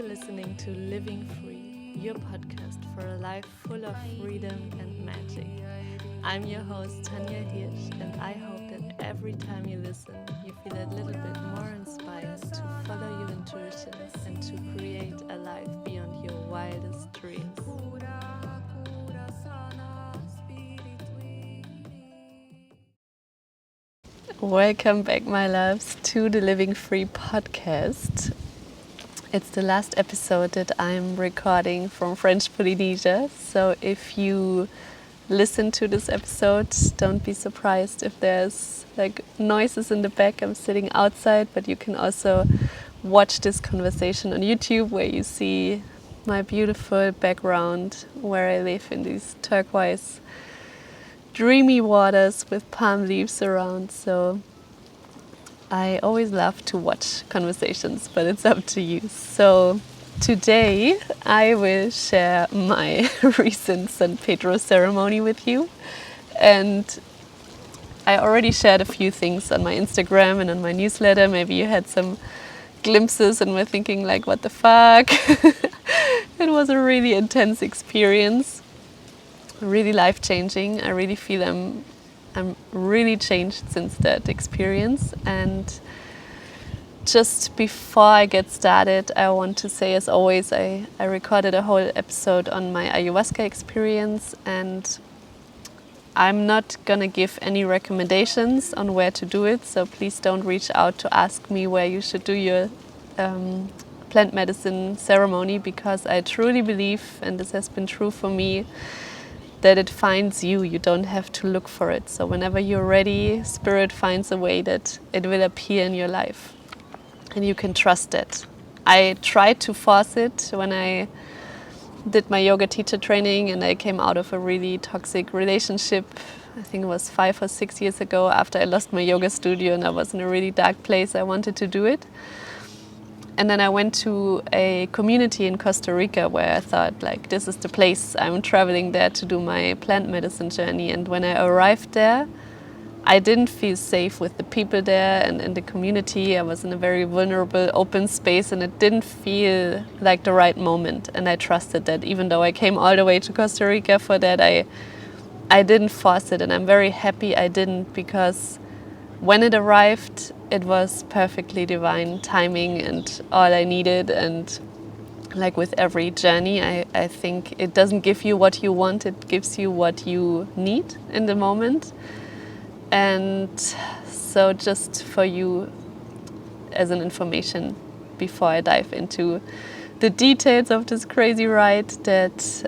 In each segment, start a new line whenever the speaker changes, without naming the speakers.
You're listening to Living Free, your podcast for a life full of freedom and magic. I'm your host, Tanja Hirsch, and I hope that every time you listen, you feel a little bit more inspired to follow your intuition and to create a life beyond your wildest dreams. Welcome back, my loves, to the Living Free podcast. It's the last episode that I'm recording from French Polynesia, so if you listen to this episode, don't be surprised if there's like noises in the back. I'm sitting outside, but you can also watch this conversation on YouTube, where you see my beautiful background where I live in these turquoise dreamy waters with palm leaves around. So I always love to watch conversations, but it's up to you. So today I will share my recent San Pedro ceremony with you. And I already shared a few things on my Instagram and on my newsletter. Maybe you had some glimpses and were thinking like, what the fuck? It was a really intense experience, really life-changing. I really feel I'm really changed since that experience. And just before I get started, I want to say, as always, I recorded a whole episode on my ayahuasca experience, and I'm not gonna give any recommendations on where to do it, so please don't reach out to ask me where you should do your plant medicine ceremony, because I truly believe, and this has been true for me, that it finds you. You don't have to look for it. So whenever you're ready, Spirit finds a way that it will appear in your life. And you can trust it. I tried to force it when I did my yoga teacher training, and I came out of a really toxic relationship. I think it was 5 or 6 years ago, after I lost my yoga studio and I was in a really dark place. I wanted to do it. And then I went to a community in Costa Rica where I thought, like, this is the place. I'm traveling there to do my plant medicine journey. And when I arrived there, I didn't feel safe with the people there and in the community. I was in a very vulnerable, open space, and it didn't feel like the right moment. And I trusted that, even though I came all the way to Costa Rica for that, I didn't force it. And I'm very happy I didn't, because when it arrived, it was perfectly divine timing and all I needed. And like with every journey, I think it doesn't give you what you want, it gives you what you need in the moment. And so just for you as an information, before I dive into the details of this crazy ride, that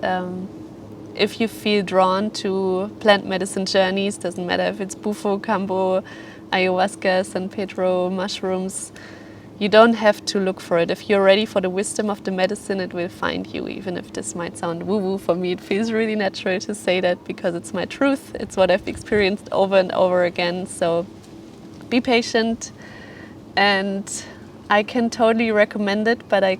if you feel drawn to plant medicine journeys, doesn't matter if it's bufo, cambo, ayahuasca, San Pedro, mushrooms, you don't have to look for it. If you're ready for the wisdom of the medicine, it will find you, even if this might sound woo-woo. For me, it feels really natural to say that, because it's my truth. It's what I've experienced over and over again. So be patient, and I can totally recommend it, but I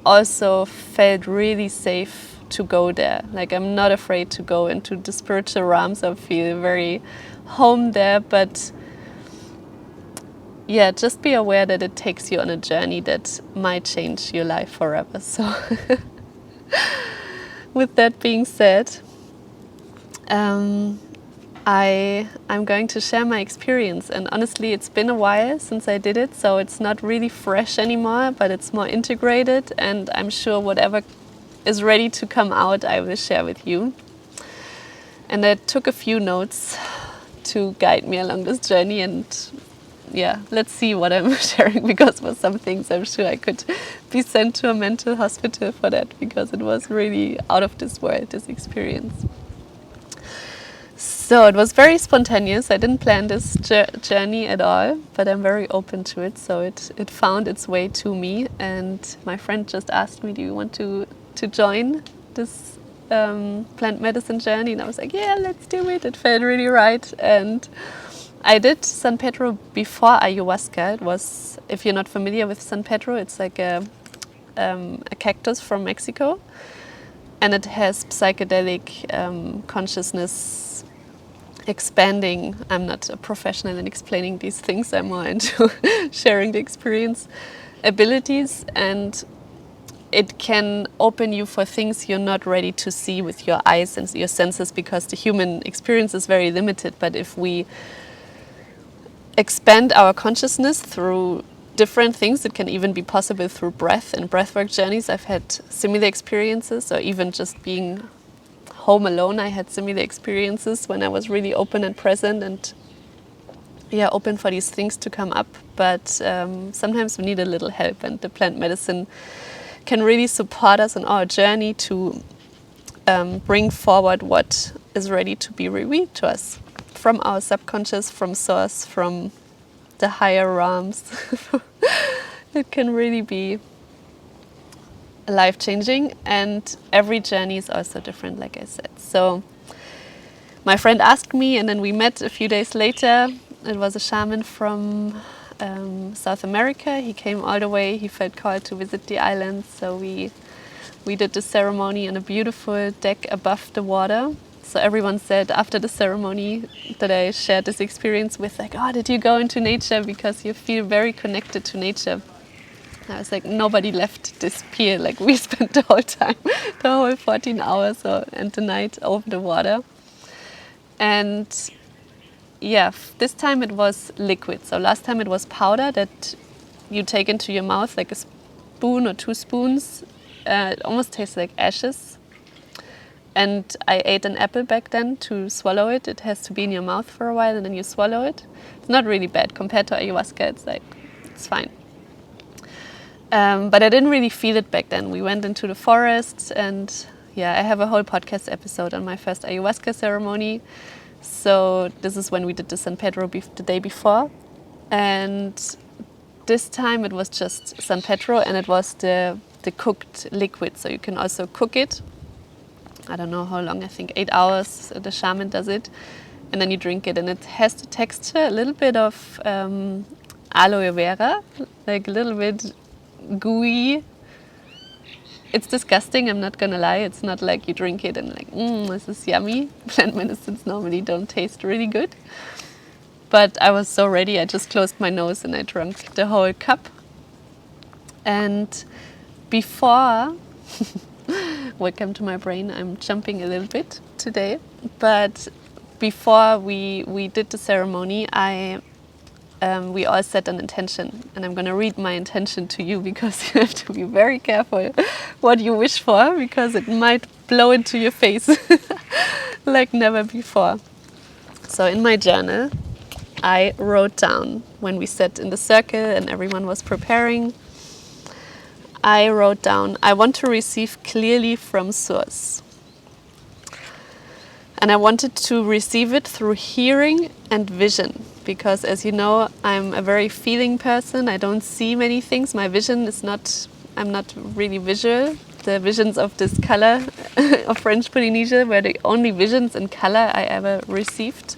also felt really safe to go there. Like, I'm not afraid to go into the spiritual realms. I feel very home there, but yeah, just be aware that it takes you on a journey that might change your life forever. So with that being said, I'm going to share my experience. And honestly, it's been a while since I did it, so it's not really fresh anymore, but it's more integrated. And I'm sure whatever is ready to come out, I will share with you. And I took a few notes to guide me along this journey, and yeah, let's see what I'm sharing, because for some things I'm sure I could be sent to a mental hospital for that, because it was really out of this world, this experience. So it was very spontaneous. I didn't plan this journey at all, but I'm very open to it. So it found its way to me, and my friend just asked me, do you want to join this plant medicine journey? And I was like, yeah, let's do it. It felt really right. And I did San Pedro before ayahuasca. It was, if you're not familiar with San Pedro, it's like a cactus from Mexico, and it has psychedelic consciousness expanding. I'm not a professional in explaining these things. I'm more into sharing the experience abilities. And it can open you for things you're not ready to see with your eyes and your senses, because the human experience is very limited. But if we expand our consciousness through different things, it can even be possible through breath and breathwork journeys. I've had similar experiences, or even just being home alone, I had similar experiences when I was really open and present and open for these things to come up. But sometimes we need a little help, and the plant medicine can really support us on our journey to bring forward what is ready to be revealed to us from our subconscious, from source, from the higher realms. It can really be life-changing, and every journey is also different, like I said. So my friend asked me, and then we met a few days later. It was a shaman from South America. He came all the way. He felt called to visit the island, so we did the ceremony on a beautiful deck above the water. So everyone said after the ceremony that I shared this experience with, like, oh, did you go into nature because you feel very connected to nature? I was like, nobody left this pier. Like, we spent the whole time, the whole 14 hours and the night over the water. And this time it was liquid. So last time it was powder that you take into your mouth, like a spoon or 2 spoons. It almost tastes like ashes. And I ate an apple back then to swallow it. It has to be in your mouth for a while and then you swallow it. It's not really bad compared to ayahuasca. It's fine. But I didn't really feel it back then. We went into the forest, and I have a whole podcast episode on my first ayahuasca ceremony. So this is when we did the San Pedro the day before. And this time it was just San Pedro, and it was the cooked liquid. So you can also cook it. I don't know how long, I think 8 hours the shaman does it. And then you drink it, and it has the texture, a little bit of aloe vera, like a little bit gooey. It's disgusting, I'm not gonna lie. It's not like you drink it and like, this is yummy. Plant medicines normally don't taste really good. But I was so ready, I just closed my nose and I drank the whole cup. And before, welcome to my brain, I'm jumping a little bit today. But before we did the ceremony, we all set an intention, and I'm going to read my intention to you, because you have to be very careful what you wish for, because it might blow into your face like never before. So in my journal, I wrote down, when we sat in the circle and everyone was preparing, I wrote down, I want to receive clearly from Source. And I wanted to receive it through hearing and vision, because as you know, I'm a very feeling person. I don't see many things. My vision is not, I'm not really visual. The visions of this color of French Polynesia were the only visions in color I ever received.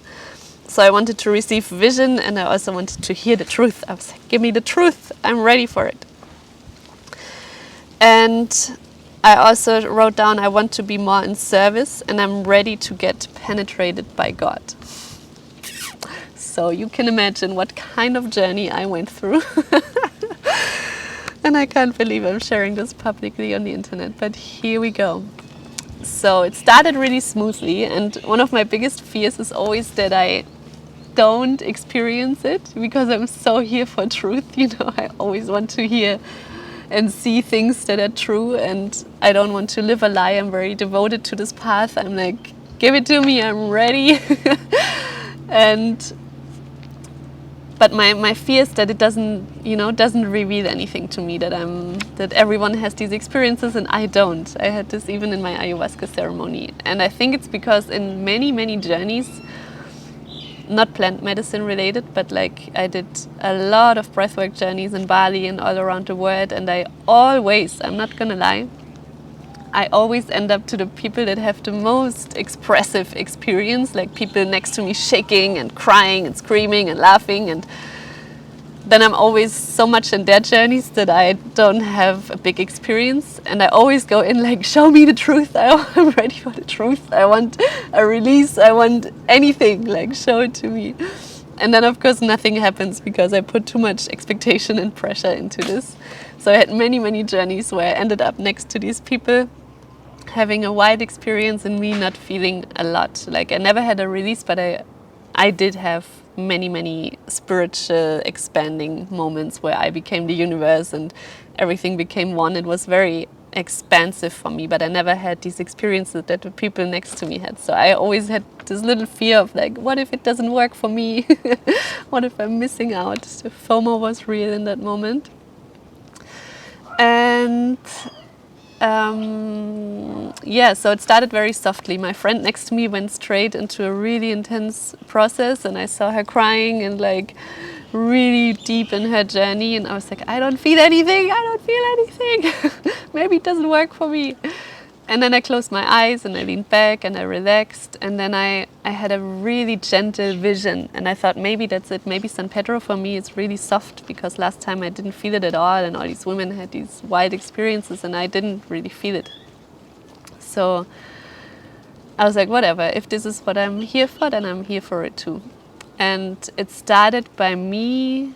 So I wanted to receive vision, and I also wanted to hear the truth. I was like, give me the truth. I'm ready for it. And I also wrote down, I want to be more in service, and I'm ready to get penetrated by God. So you can imagine what kind of journey I went through. And I can't believe I'm sharing this publicly on the internet, but here we go. So it started really smoothly, and one of my biggest fears is always that I don't experience it, because I'm so here for truth. You know, I always want to hear and see things that are true, and I don't want to live a lie. I'm very devoted to this path. I'm like, give it to me, I'm ready. But my fear is that it doesn't reveal anything to me, that everyone has these experiences and I don't. I had this even in my ayahuasca ceremony. And I think it's because in many, many journeys, not plant medicine related, but like I did a lot of breathwork journeys in Bali and all around the world, and I'm not gonna lie, I always end up to the people that have the most expressive experience, like people next to me shaking and crying and screaming and laughing, and then I'm always so much in their journeys that I don't have a big experience, and I always go in like, show me the truth. I'm ready for the truth. I want a release. I want anything, like show it to me. And then, of course, nothing happens because I put too much expectation and pressure into this. So I had many, many journeys where I ended up next to these people, having a wide experience and me not feeling a lot. Like I never had a release, but I did have many, many spiritual expanding moments where I became the universe and everything became one. It was very expansive for me, but I never had these experiences that the people next to me had. So I always had this little fear of like, what if it doesn't work for me? What if I'm missing out? The FOMO was real in that moment. And so it started very softly. My friend next to me went straight into a really intense process, and I saw her crying and like really deep in her journey, and I was like, I don't feel anything, I don't feel anything. Maybe it doesn't work for me. And then I closed my eyes and I leaned back and I relaxed, and then I had a really gentle vision, and I thought maybe that's it. Maybe San Pedro for me is really soft, because last time I didn't feel it at all, and all these women had these wild experiences and I didn't really feel it. So I was like, whatever, if this is what I'm here for, then I'm here for it too. And it started by me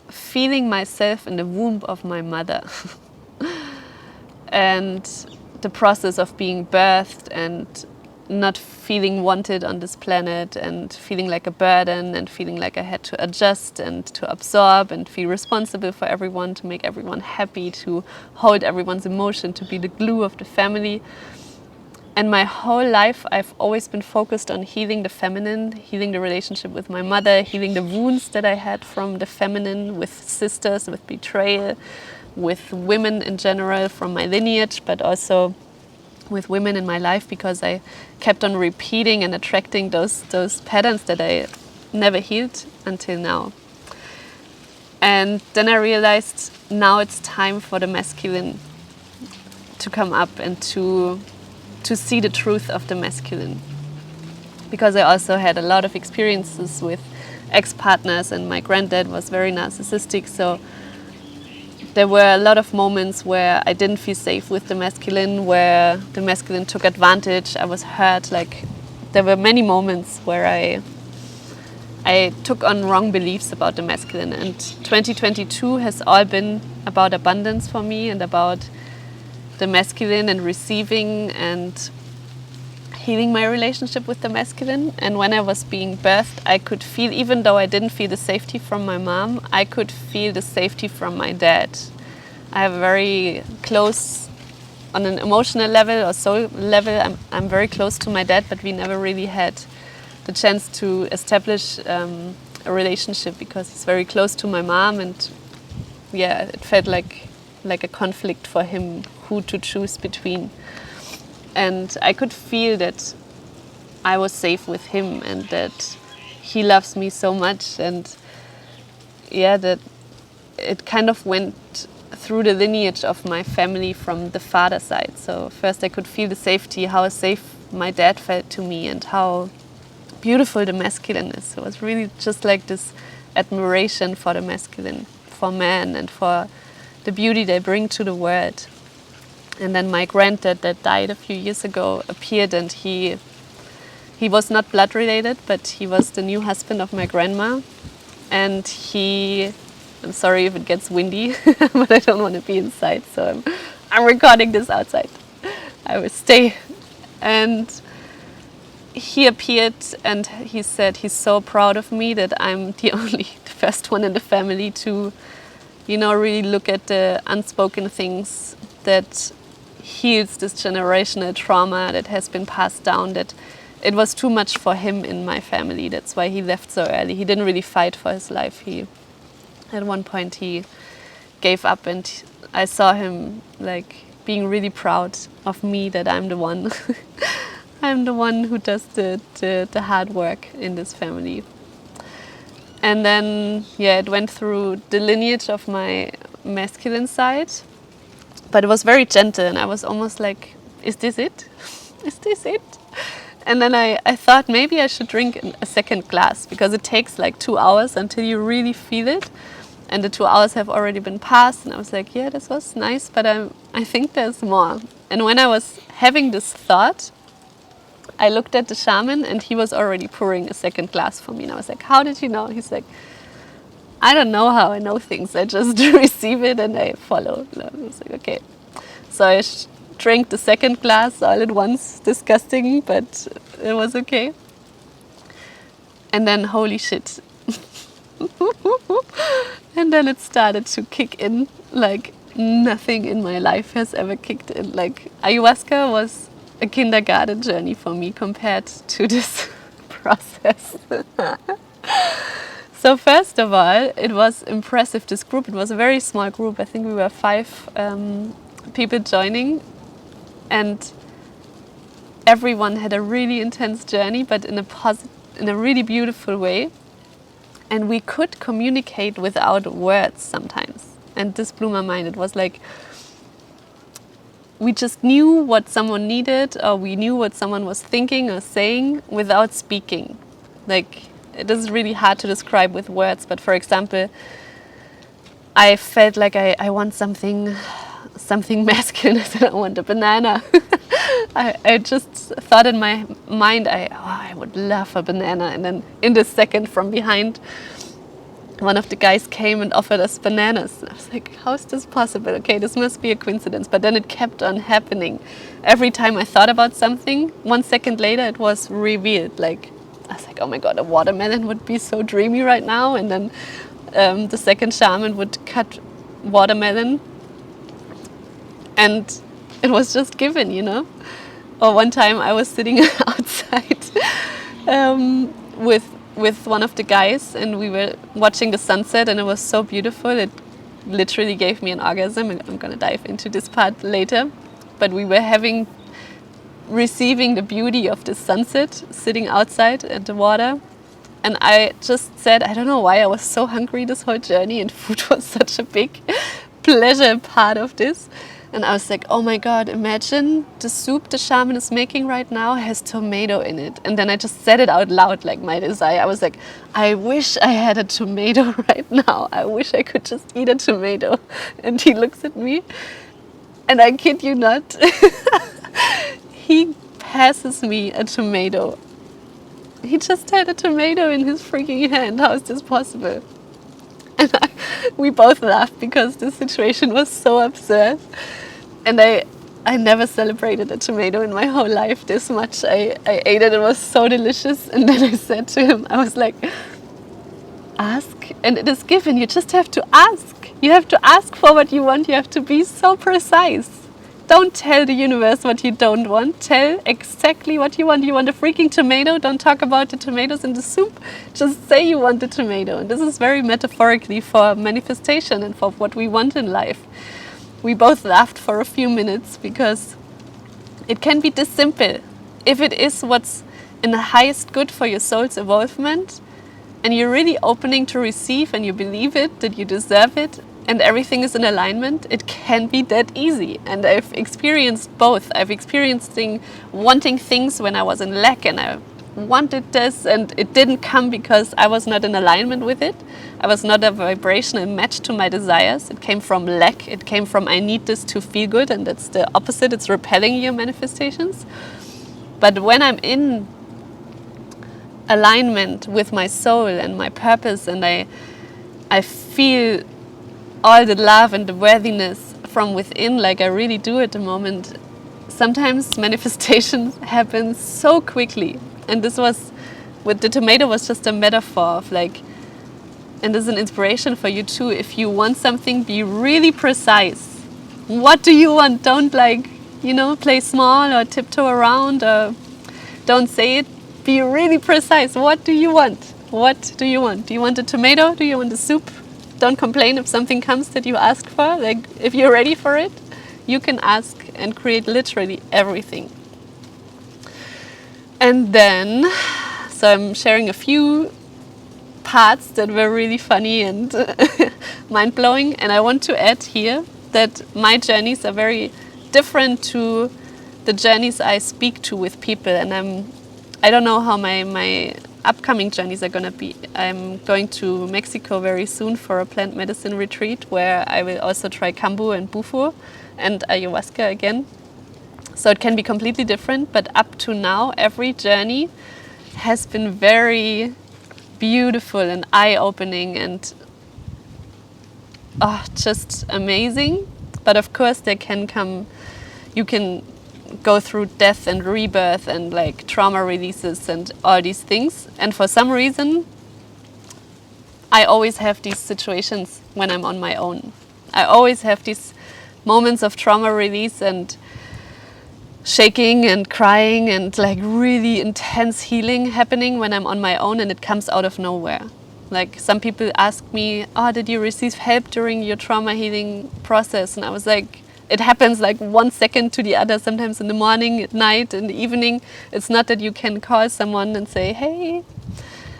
feeling myself in the womb of my mother. And the process of being birthed and not feeling wanted on this planet, and feeling like a burden, and feeling like I had to adjust and to absorb and feel responsible for everyone, to make everyone happy, to hold everyone's emotion, to be the glue of the family. And my whole life I've always been focused on healing the feminine, healing the relationship with my mother, healing the wounds that I had from the feminine, with sisters, with betrayal, with women in general from my lineage, but also with women in my life, because I kept on repeating and attracting those patterns that I never healed until now. And then I realized now it's time for the masculine to come up and to see the truth of the masculine. Because I also had a lot of experiences with ex-partners, and my granddad was very narcissistic, so there were a lot of moments where I didn't feel safe with the masculine, where the masculine took advantage. I was hurt. Like, there were many moments where I took on wrong beliefs about the masculine. And 2022 has all been about abundance for me, and about the masculine and receiving and healing my relationship with the masculine. And when I was being birthed, I could feel, even though I didn't feel the safety from my mom, I could feel the safety from my dad. I have a very close, on an emotional level or soul level, I'm very close to my dad, but we never really had the chance to establish a relationship, because he's very close to my mom, and yeah, it felt like a conflict for him who to choose between. And I could feel that I was safe with him, and that he loves me so much, and yeah, that it kind of went through the lineage of my family from the father side. So first I could feel the safety, how safe my dad felt to me, and how beautiful the masculine is. So it was really just like this admiration for the masculine, for men, and for the beauty they bring to the world. And then my granddad, that died a few years ago, appeared, and he was not blood related, but he was the new husband of my grandma. And I'm sorry if it gets windy, but I don't want to be inside, so I'm recording this outside. I will stay. And he appeared, and he said he's so proud of me that I'm the first one in the family to, really look at the unspoken things that heals this generational trauma that has been passed down, that it was too much for him in my family. That's why he left so early. He didn't really fight for his life. At one point he gave up, and I saw him like being really proud of me, that I'm the one. I'm the one who does the hard work in this family. And then, it went through the lineage of my masculine side, but it was very gentle, and I was almost like, is this it? Is this it? And then I thought maybe I should drink a second glass, because it takes like 2 hours until you really feel it. And the 2 hours have already been passed, and I was like, yeah, this was nice, but I think there's more. And when I was having this thought, I looked at the shaman and he was already pouring a second glass for me. And I was like, how did you know? He's like, I don't know how I know things. I just receive it and I follow. And I was like, okay. So I drank the second glass all at once. Disgusting, but it was okay. And then, holy shit. And then it started to kick in like nothing in my life has ever kicked in. Like, ayahuasca was a kindergarten journey for me compared to this process. So first of all, it was impressive, this group. It was a very small group. I think we were 5 people joining. And everyone had a really intense journey, but in a really beautiful way. And we could communicate without words sometimes. And this blew my mind. It was like we just knew what someone needed, or we knew what someone was thinking or saying without speaking. Like, it is really hard to describe with words, but for example, I felt like I want something masculine. I said, I want a banana. I just thought in my mind, I would love a banana. And then in this second from behind, one of the guys came and offered us bananas. I was like, how is this possible? Okay, this must be a coincidence. But then it kept on happening. Every time I thought about something, 1 second later it was revealed. Like, I was like, oh my God, a watermelon would be so dreamy right now. And then the second shaman would cut watermelon. And it was just given, you know? Or one time I was sitting outside with one of the guys, and we were watching the sunset, and it was so beautiful. It literally gave me an orgasm, and I'm going to dive into this part later. But we were receiving the beauty of the sunset, sitting outside at the water. And I just said, I don't know why I was so hungry this whole journey, and food was such a big pleasure part of this. And I was like, oh my God, imagine the soup the shaman is making right now has tomato in it. And then I just said it out loud, like my desire. I was like, I wish I had a tomato right now. I wish I could just eat a tomato. And he looks at me, and I kid you not, he passes me a tomato. He just had a tomato in his freaking hand. How is this possible? And we both laughed because the situation was so absurd. And I never celebrated a tomato in my whole life this much. I ate it, it was so delicious. And then I said to him, I was like, ask and it is given. You just have to ask. You have to ask for what you want. You have to be so precise. Don't tell the universe what you don't want. Tell exactly what you want. You want a freaking tomato? Don't talk about the tomatoes in the soup. Just say you want the tomato. And this is very metaphorically for manifestation and for what we want in life. We both laughed for a few minutes because it can be this simple. If it is what's in the highest good for your soul's evolvement, and you're really opening to receive and you believe it, that you deserve it, and everything is in alignment, it can be that easy. And I've experienced both. I've experienced wanting things when I was in lack, and I wanted this and it didn't come because I was not in alignment with it. I was not a vibrational match to my desires. It came from lack. It came from I need this to feel good, and that's the opposite. It's repelling your manifestations. But when I'm in alignment with my soul and my purpose, and I feel all the love and the worthiness from within, like I really do at the moment, sometimes manifestations happen so quickly. And this was, with the tomato, was just a metaphor of like, and this is an inspiration for you too. If you want something, be really precise. What do you want? Don't play small or tiptoe around, or don't say it. Be really precise. What do you want? What do you want? Do you want a tomato? Do you want a soup? Don't complain if something comes that you ask for. Like, if you're ready for it, you can ask and create literally everything. And then, so I'm sharing a few parts that were really funny and mind-blowing. And I want to add here that my journeys are very different to the journeys I speak to with people. And I don't know how my upcoming journeys are going to be. I'm going to Mexico very soon for a plant medicine retreat where I will also try Kambu and Bufo and ayahuasca again. So it can be completely different, but up to now, every journey has been very beautiful and eye-opening and just amazing. But of course there can come, you can go through death and rebirth and like trauma releases and all these things. And for some reason, I always have these situations when I'm on my own. I always have these moments of trauma release and shaking and crying and like really intense healing happening when I'm on my own, and it comes out of nowhere. Like some people ask me, oh, did you receive help during your trauma healing process? And I was like, it happens like 1 second to the other, sometimes in the morning, at night, in the evening. It's not that you can call someone and say, hey,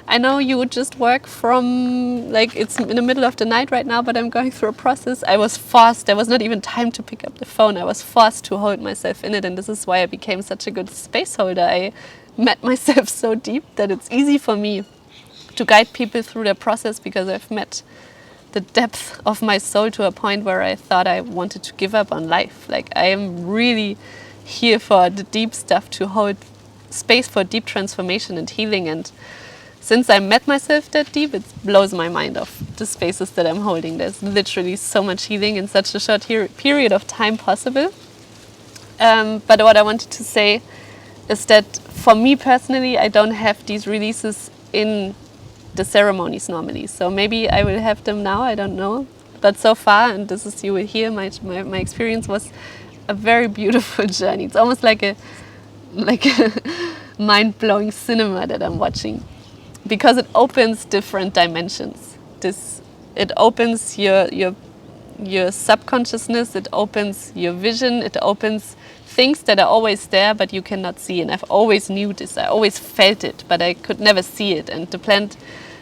I know you would just work from, like, it's in the middle of the night right now, but I'm going through a process. I was forced, there was not even time to pick up the phone. I was forced to hold myself in it, and this is why I became such a good space holder. I met myself so deep that it's easy for me to guide people through their process, because I've met the depth of my soul to a point where I thought I wanted to give up on life. Like, I am really here for the deep stuff, to hold space for deep transformation and healing. And since I met myself that deep, it blows my mind off the spaces that I'm holding. There's literally so much healing in such a short period of time possible. But what I wanted to say is that for me personally, I don't have these releases in the ceremonies normally. So maybe I will have them now, I don't know. But so far, and this is, you will hear, my experience was a very beautiful journey. It's almost like a mind-blowing cinema that I'm watching, because it opens different dimensions. It opens your subconsciousness, it opens your vision, it opens things that are always there but you cannot see. And I've always knew this, I always felt it, but I could never see it. And the plant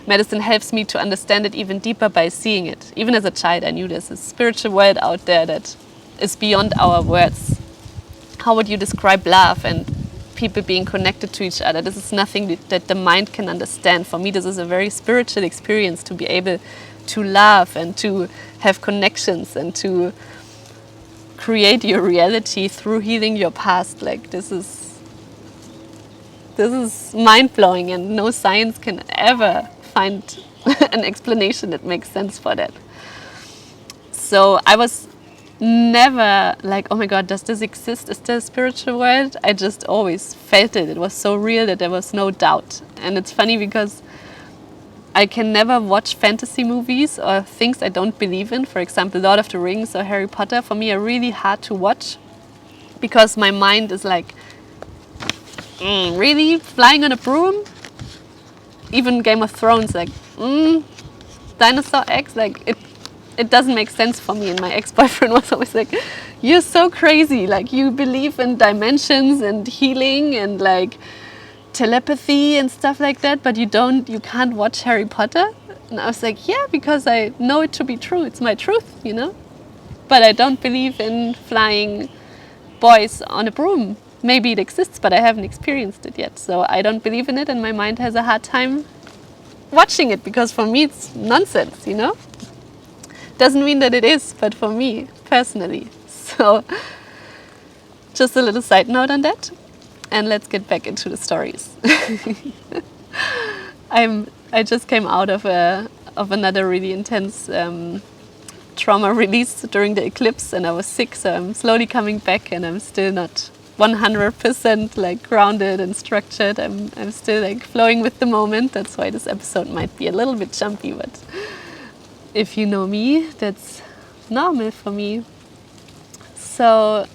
medicine helps me to understand it even deeper by seeing it. Even as a child, I knew there's a spiritual world out there that is beyond our words. How would you describe love and people being connected to each other? This is nothing that the mind can understand. For me, this is a very spiritual experience, to be able to love and to have connections and to create your reality through healing your past. Like, this is mind-blowing, and no science can ever find an explanation that makes sense for that. So I was never like, oh my god, does this exist? Is there a spiritual world? I just always felt it. It was so real that there was no doubt. And it's funny because I can never watch fantasy movies or things I don't believe in. For example, Lord of the Rings or Harry Potter, for me, are really hard to watch, because my mind is like, really? Flying on a broom? Even Game of Thrones, like, dinosaur eggs? Like, it doesn't make sense for me. And my ex-boyfriend was always like, you're so crazy. Like, you believe in dimensions and healing and like telepathy and stuff like that, but you can't watch Harry Potter? And I was like, yeah, because I know it to be true. It's my truth, you know? But I don't believe in flying boys on a broom. Maybe it exists, but I haven't experienced it yet. So I don't believe in it, and my mind has a hard time watching it, because for me it's nonsense, you know? Doesn't mean that it is, but for me personally. So just a little side note on that, and let's get back into the stories. I just came out of another really intense trauma release during the eclipse, and I was sick, so I'm slowly coming back, and I'm still not 100% like grounded and structured. I'm still like flowing with the moment. That's why this episode might be a little bit jumpy, but if you know me, that's normal for me. So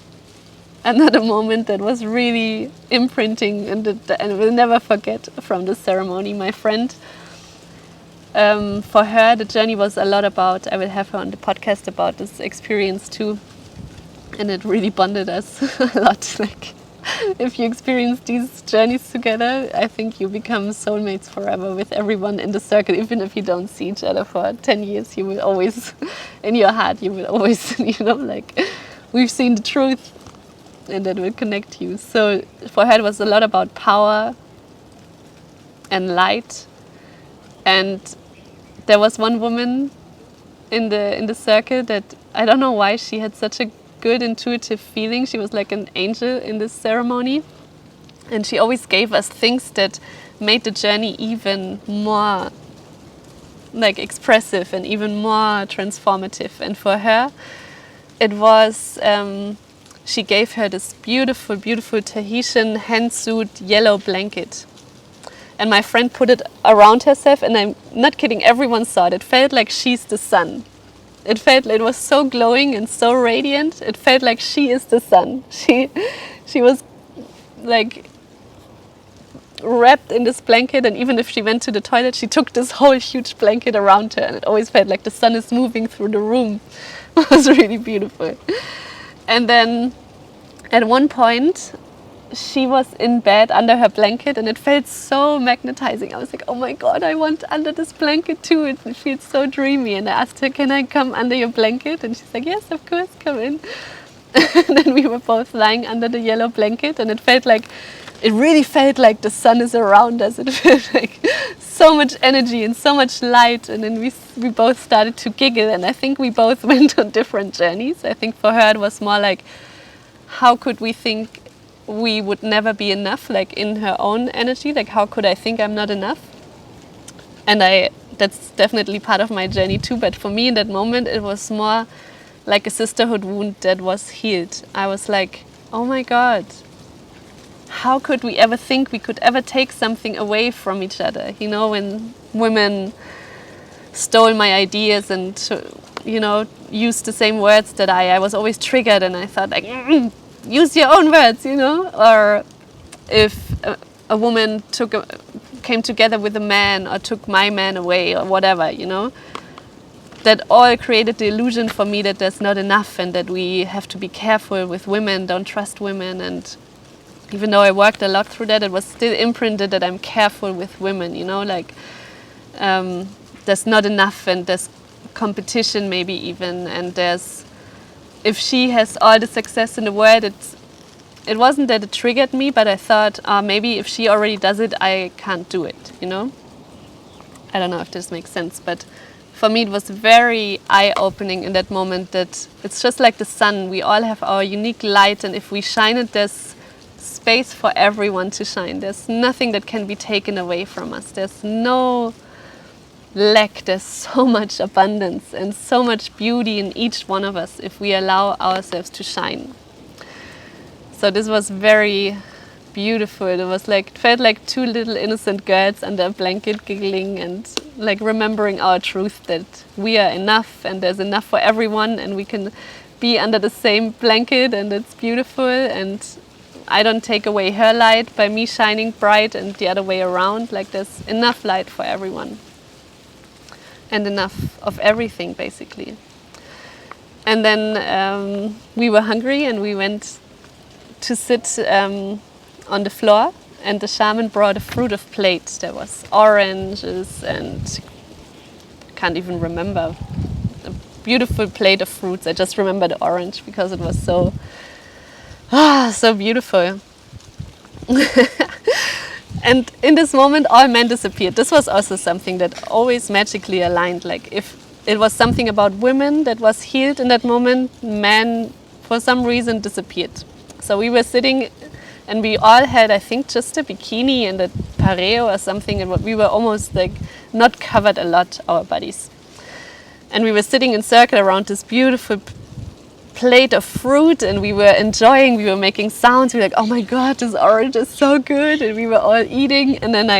another moment that was really imprinting, and I will never forget from the ceremony, my friend, for her the journey was a lot about, I will have her on the podcast about this experience too, and it really bonded us a lot. Like, if you experience these journeys together, I think you become soulmates forever with everyone in the circle. Even if you don't see each other for 10 years, you will always, in your heart, you will always, like, we've seen the truth, and that will connect you. So for her it was a lot about power and light. And there was one woman in the circle that, I don't know why, she had such a good intuitive feeling. She was like an angel in this ceremony. And she always gave us things that made the journey even more like expressive and even more transformative. And for her, it was, she gave her this beautiful, beautiful Tahitian hand-sewed yellow blanket. And my friend put it around herself, and I'm not kidding, everyone saw it. It felt like she's the sun. It was so glowing and so radiant. It felt like she is the sun. She was like wrapped in this blanket, and even if she went to the toilet, she took this whole huge blanket around her, and it always felt like the sun is moving through the room. It was really beautiful. And then at one point, she was in bed under her blanket, and it felt so magnetizing. I was like, oh my God, I want under this blanket too. It feels so dreamy. And I asked her, can I come under your blanket? And she's like, yes, of course, come in. And then we were both lying under the yellow blanket, and it really felt like the sun is around us. It felt like so much energy and so much light. And then we both started to giggle, and I think we both went on different journeys. I think for her it was more like, how could we think we would never be enough, like in her own energy? Like, how could I think I'm not enough? And that's definitely part of my journey too. But for me in that moment, it was more like a sisterhood wound that was healed. I was like, oh my God, how could we ever think we could ever take something away from each other? You know, when women stole my ideas and, you know, used the same words that I was always triggered, and I thought like, use your own words, you know? Or if a woman came together with a man or took my man away or whatever, you know? That all created the illusion for me that there's not enough, and that we have to be careful with women, don't trust women. And even though I worked a lot through that, it was still imprinted that I'm careful with women, you know, like there's not enough, and there's competition maybe even, and if she has all the success in the world, it wasn't that it triggered me, but I thought maybe if she already does it, I can't do it, you know. I don't know if this makes sense, but for me it was very eye-opening in that moment that it's just like the sun. We all have our unique light, and if we shine it, there's space for everyone to shine. There's nothing that can be taken away from us. There's no lack. There's so much abundance and so much beauty in each one of us if we allow ourselves to shine. So this was very beautiful. It felt like two little innocent girls under a blanket giggling and like remembering our truth that we are enough, and there's enough for everyone, and we can be under the same blanket, and it's beautiful. And I don't take away her light by me shining bright, and the other way around. Like, there's enough light for everyone and enough of everything, basically. And then we were hungry, and we went to sit on the floor, and the shaman brought a fruit of plate. There was oranges and I can't even remember, a beautiful plate of fruits. I just remember the orange because it was so beautiful. And in this moment, all men disappeared. This was also something that always magically aligned. Like, if it was something about women that was healed in that moment, men, for some reason, disappeared. So we were sitting, and we all had, I think, just a bikini and a pareo or something, and we were almost like not covered a lot, our bodies. And we were sitting in circle around this beautiful plate of fruit, and we were enjoying, we were making sounds, we were like, oh my God, this orange is so good, and we were all eating. And then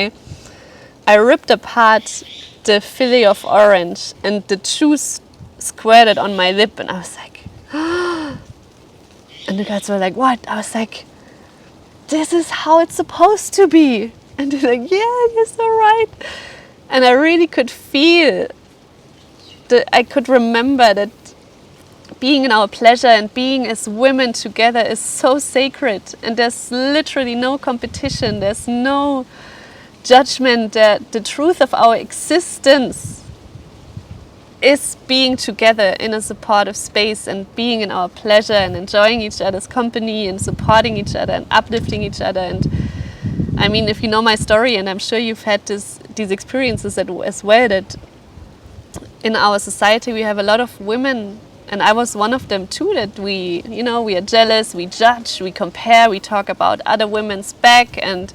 I ripped apart the fillet of orange, and the juice squirted on my lip, and I was like, and the guys were like, what? I was like, this is how it's supposed to be. And they're like, yeah, you're so right. And I really could feel I could remember that being in our pleasure and being as women together is so sacred, and there's literally no competition, there's no judgment. That the truth of our existence is being together in a supportive space and being in our pleasure and enjoying each other's company and supporting each other and uplifting each other. And I mean, if you know my story, and I'm sure you've had these experiences as well, that in our society we have a lot of women And I was one of them too, that we are jealous, we judge, we compare, we talk about other women's back. And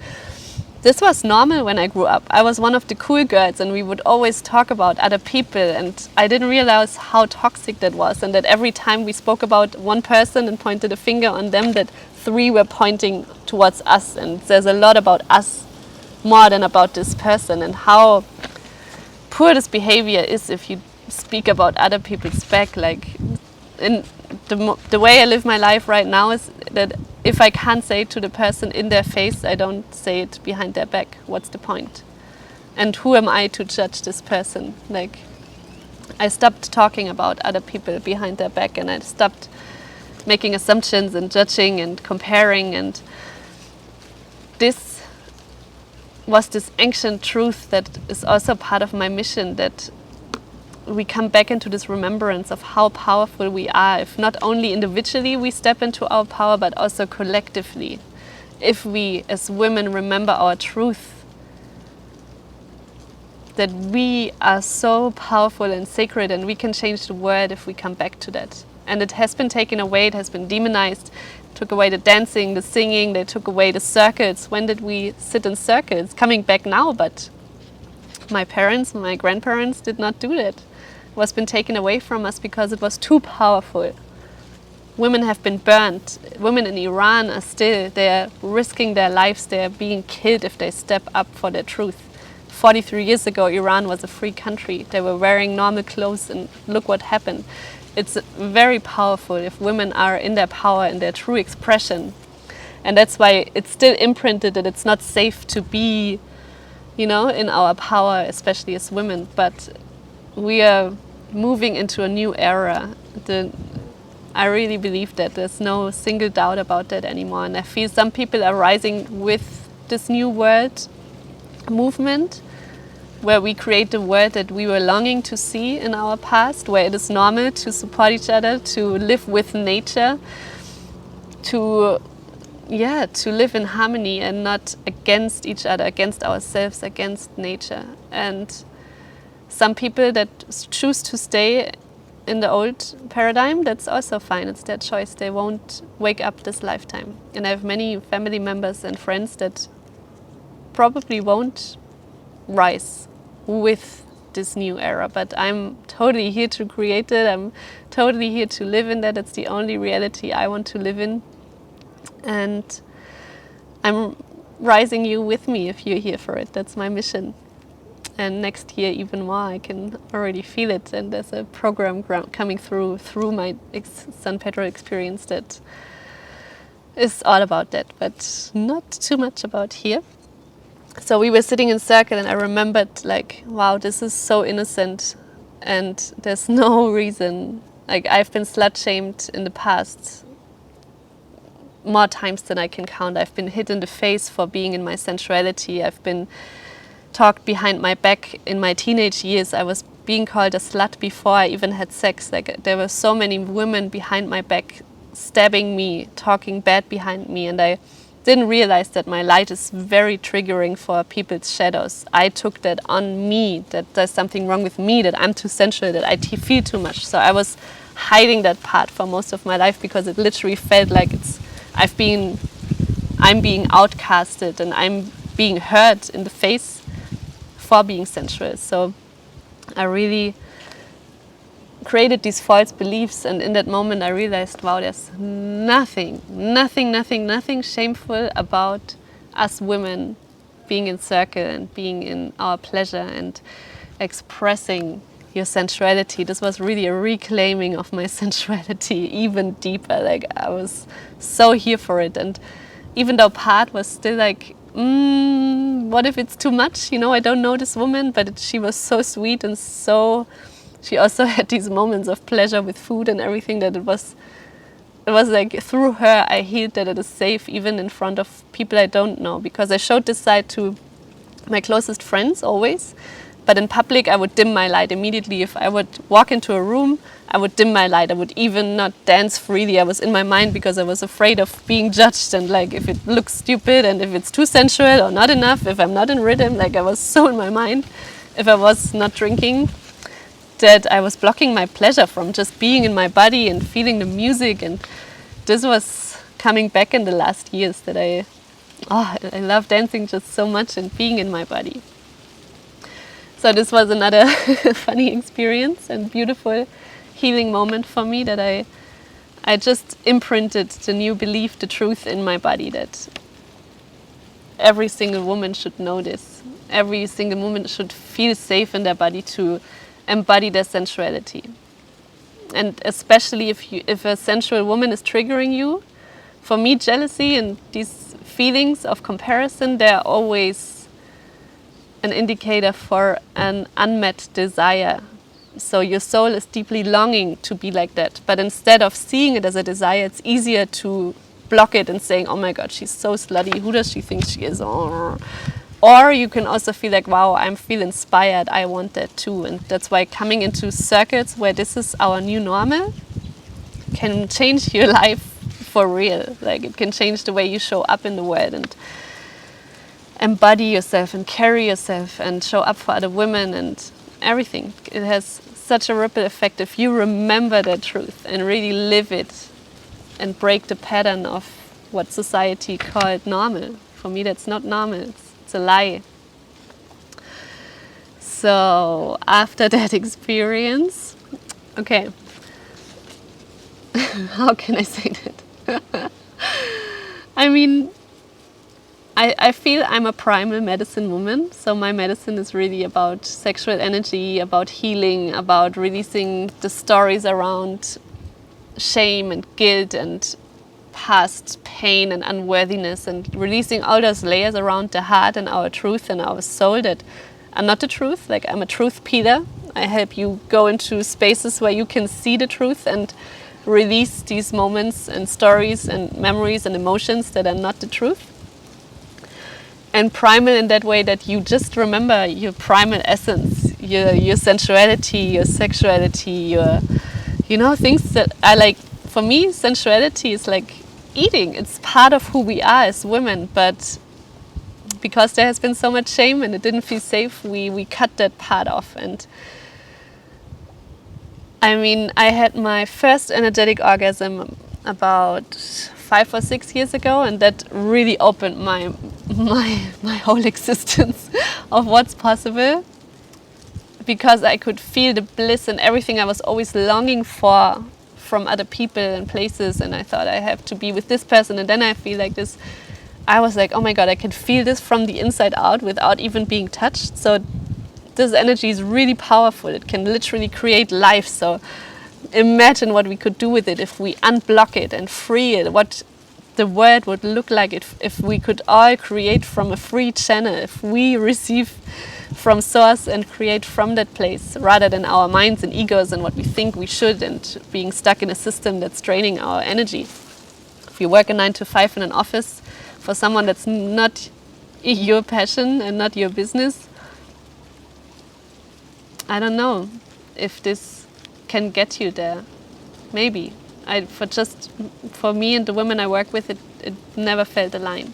this was normal when I grew up. I was one of the cool girls, and we would always talk about other people. And I didn't realize how toxic that was, and that every time we spoke about one person and pointed a finger on them, that three were pointing towards us. And there's a lot about us more than about this person, and how poor this behavior is if you speak about other people's back. Like, in the way I live my life right now is that if I can't say it to the person in their face, I don't say it behind their back. What's the point? And who am I to judge this person? Like, I stopped talking about other people behind their back, and I stopped making assumptions and judging and comparing. And this was this ancient truth that is also part of my mission, that we come back into this remembrance of how powerful we are, if not only individually we step into our power, but also collectively. If we as women remember our truth, that we are so powerful and sacred, and we can change the world if we come back to that. And it has been taken away, it has been demonized, took away the dancing, the singing, they took away the circles. When did we sit in circles? Coming back now, but my parents, my grandparents did not do that. It was been taken away from us because it was too powerful. Women have been burned. Women in Iran are still, they're risking their lives, they're being killed if they step up for their truth. 43 years ago, Iran was a free country. They were wearing normal clothes, and look what happened. It's very powerful if women are in their power, in their true expression. And that's why it's still imprinted that it's not safe to be, in our power, especially as women. But we are moving into a new era. I really believe that. There's no single doubt about that anymore. And I feel some people are rising with this new world movement, where we create the world that we were longing to see in our past, where it is normal to support each other, to live with nature, to live in harmony and not against each other, against ourselves, against nature. And some people that choose to stay in the old paradigm, that's also fine. It's their choice. They won't wake up this lifetime. And I have many family members and friends that probably won't rise with this new era. But I'm totally here to create it. I'm totally here to live in that. It's the only reality I want to live in. And I'm rising you with me if you're here for it. That's my mission. And next year even more, I can already feel it. And there's a program coming through my San Pedro experience that is all about that, but not too much about here. So we were sitting in circle, and I remembered, like, wow, this is so innocent, and there's no reason. Like, I've been slut-shamed in the past more times than I can count. I've been hit in the face for being in my sensuality. I've been talked behind my back in my teenage years. I was being called a slut before I even had sex. Like, there were so many women behind my back stabbing me, talking bad behind me, and I didn't realize that my light is very triggering for people's shadows. I took that on me, that there's something wrong with me, that I'm too sensual, that I feel too much. So I was hiding that part for most of my life, because it literally felt like I'm being outcasted, and I'm being hurt in the face for being sensual. So I really created these false beliefs, and in that moment I realized, wow, there's nothing shameful about us women being in circle and being in our pleasure and expressing your sensuality. This was really a reclaiming of my sensuality even deeper. Like, I was so here for it. And even though part was still like, what if it's too much? I don't know this woman, but she was so sweet, and she also had these moments of pleasure with food and everything, that it was like through her I healed that it is safe even in front of people I don't know, because I showed this side to my closest friends always, but in public I would dim my light immediately. If I would walk into a room, I would dim my light. I would even not dance freely. I was in my mind because I was afraid of being judged, and like if it looks stupid and if it's too sensual or not enough, if I'm not in rhythm, like I was so in my mind if I was not drinking. that I was blocking my pleasure from just being in my body and feeling the music. And this was coming back in the last years that I love dancing just so much and being in my body. So this was another funny experience and beautiful healing moment for me, that I just imprinted the new belief, the truth in my body, that every single woman should know this. Every single woman should feel safe in their body to embody their sensuality. And especially if a sensual woman is triggering you, for me, jealousy and these feelings of comparison, they're always an indicator for an unmet desire. So your soul is deeply longing to be like that. But instead of seeing it as a desire, it's easier to block it and saying, oh my God, she's so slutty. Who does she think she is? Or you can also feel like, wow, I feel inspired. I want that too. And that's why coming into circles where this is our new normal can change your life for real. Like, it can change the way you show up in the world and embody yourself and carry yourself and show up for other women and everything. It has such a ripple effect if you remember that truth and really live it and break the pattern of what society called normal. For me, that's not normal. It's a lie. So after that experience, okay, how can I say that? I mean, I feel I'm a primal medicine woman, so my medicine is really about sexual energy, about healing, about releasing the stories around shame and guilt and past pain and unworthiness, and releasing all those layers around the heart and our truth and our soul that are not the truth. Like, I'm a truth peeler. I help you go into spaces where you can see the truth and release these moments and stories and memories and emotions that are not the truth. And primal in that way that you just remember your primal essence, your sensuality, your sexuality, your, things that I like. For me, sensuality is like eating. It's part of who we are as women, but because there has been so much shame and it didn't feel safe, we cut that part off. And I mean, I had my first energetic orgasm about 5 or 6 years ago, and that really opened my whole existence of what's possible, because I could feel the bliss and everything I was always longing for from other people and places, and I thought I have to be with this person, and then I feel like this. I was like, oh my God, I can feel this from the inside out without even being touched. So this energy is really powerful. It can literally create life. So imagine what we could do with it if we unblock it and free it, what the world would look like if we could all create from a free channel, if we receive from source and create from that place, rather than our minds and egos and what we think we should, and being stuck in a system that's draining our energy. If you work a 9 to 5 in an office for someone that's not your passion and not your business, I don't know if this can get you there. Maybe. For me and the women I work with, it never felt aligned.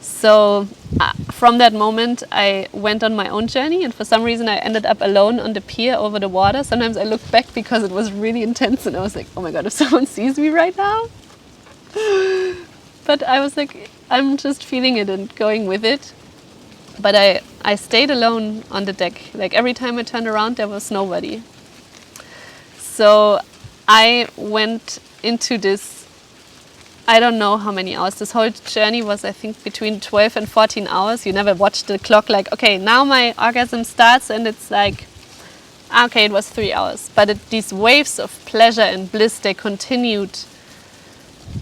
So from that moment, I went on my own journey, and for some reason I ended up alone on the pier over the water. Sometimes I look back because it was really intense, and I was like, oh my God, if someone sees me right now. But I was like, I'm just feeling it and going with it. But I stayed alone on the deck. Like, every time I turned around, there was nobody. So I went into this, I don't know how many hours. This whole journey was, I think, between 12 and 14 hours. You never watched the clock like, okay, now my orgasm starts, and it's like, okay, it was 3 hours. But these waves of pleasure and bliss, they continued.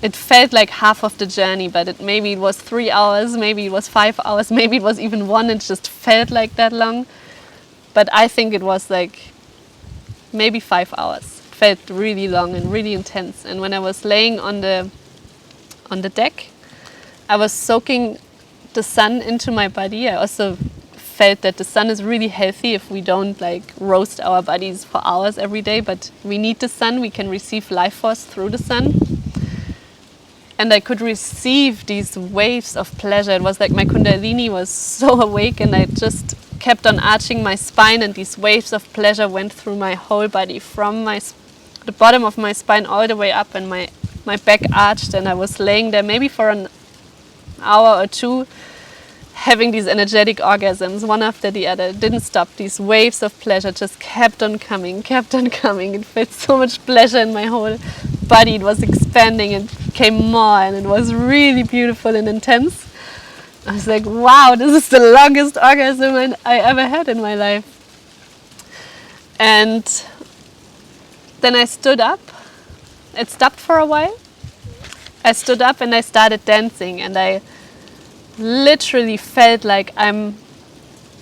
It felt like half of the journey, but maybe it was 3 hours, maybe it was 5 hours, maybe it was even 1. It just felt like that long. But I think it was like maybe 5 hours. It felt really long and really intense. And when I was laying on the deck, I was soaking the sun into my body. I also felt that the sun is really healthy if we don't like roast our bodies for hours every day, but we need the sun. We can receive life force through the sun. And I could receive these waves of pleasure. It was like my kundalini was so awake, and I just kept on arching my spine, and these waves of pleasure went through my whole body, from the bottom of my spine all the way up, and my back arched, and I was laying there maybe for an hour or two, having these energetic orgasms, one after the other. It didn't stop. These waves of pleasure just kept on coming, kept on coming. It felt so much pleasure in my whole body. It was expanding and became more, and it was really beautiful and intense. I was like, wow, this is the longest orgasm I ever had in my life. And then I stood up. It stopped for a while. I stood up and I started dancing, and I literally felt like I'm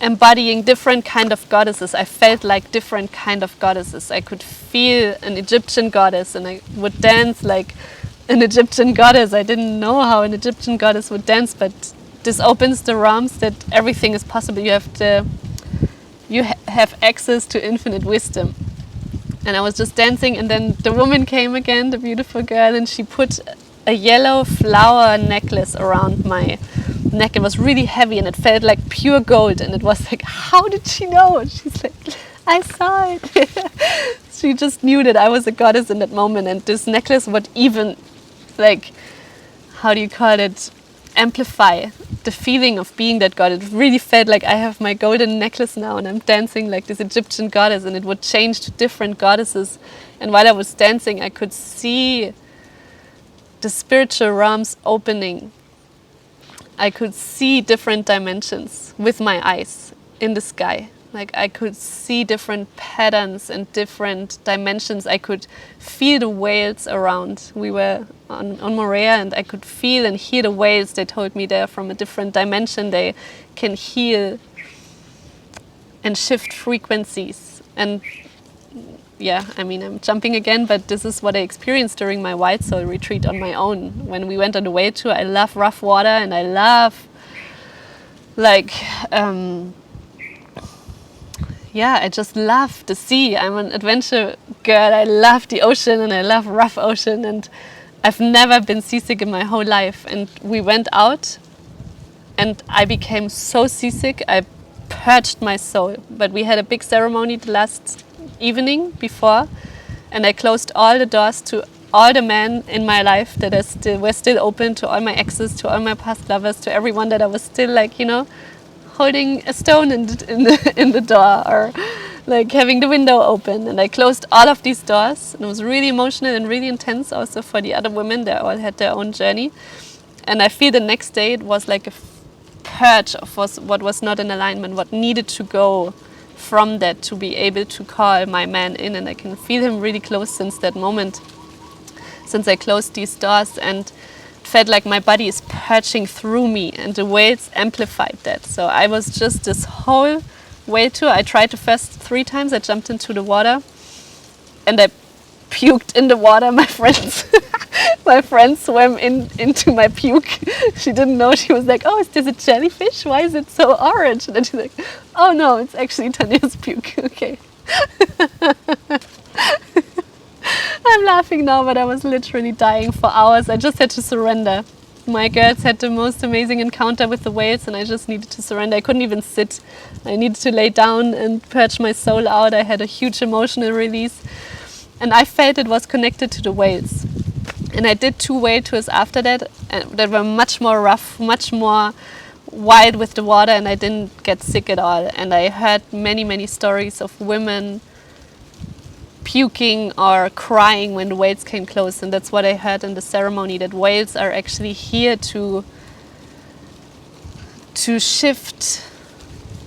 embodying different kind of goddesses. I felt like different kind of goddesses. I could feel an Egyptian goddess, and I would dance like an Egyptian goddess. I didn't know how an Egyptian goddess would dance, but this opens the realms that everything is possible. You have access to infinite wisdom. And I was just dancing, and then the woman came again, the beautiful girl, and she put a yellow flower necklace around my neck. It was really heavy, and it felt like pure gold. And it was like, how did she know? And she's like, I saw it. She just knew that I was a goddess in that moment. And this necklace would even, like, how do you call it, amplify the feeling of being that god. It really felt like I have my golden necklace now, and I'm dancing like this Egyptian goddess, and it would change to different goddesses. And while I was dancing, I could see the spiritual realms opening. I could see different dimensions with my eyes in the sky. Like, I could see different patterns and different dimensions. I could feel the whales around. We were on Morea, and I could feel and hear the whales. They told me they're from a different dimension. They can heal and shift frequencies. And yeah, I mean, I'm jumping again, but this is what I experienced during my White Soul retreat on my own. When we went on the whale tour, I love rough water, and I love, like, I just love the sea. I'm an adventure girl. I love the ocean, and I love rough ocean, and I've never been seasick in my whole life. And we went out, and I became so seasick, I purged my soul. But we had a big ceremony the last evening before, and I closed all the doors to all the men in my life that were still open, to all my exes, to all my past lovers, to everyone that I was still, like, holding a stone in the door, or like having the window open. And I closed all of these doors, and it was really emotional and really intense also for the other women. They all had their own journey. And I feel the next day it was like a purge of what was not in alignment, what needed to go from that to be able to call my man in. And I can feel him really close since that moment, since I closed these doors, and felt like my body is purging through me, and the whales amplified that. So I was just this whole whale tour. I tried the first 3 times. I jumped into the water, and I puked in the water. My friend swam into my puke. She didn't know. She was like, oh, is this a jellyfish? Why is it so orange? And then she's like, oh no, it's actually Tanya's puke. Okay. I'm laughing now, but I was literally dying for hours. I just had to surrender. My girls had the most amazing encounter with the whales, and I just needed to surrender. I couldn't even sit. I needed to lay down and purge my soul out. I had a huge emotional release, and I felt it was connected to the whales. And I did 2 whale tours after that, and that were much more rough, much more wild with the water, and I didn't get sick at all. And I heard many, many stories of women puking or crying when the whales came close. And that's what I heard in the ceremony, that whales are actually here to shift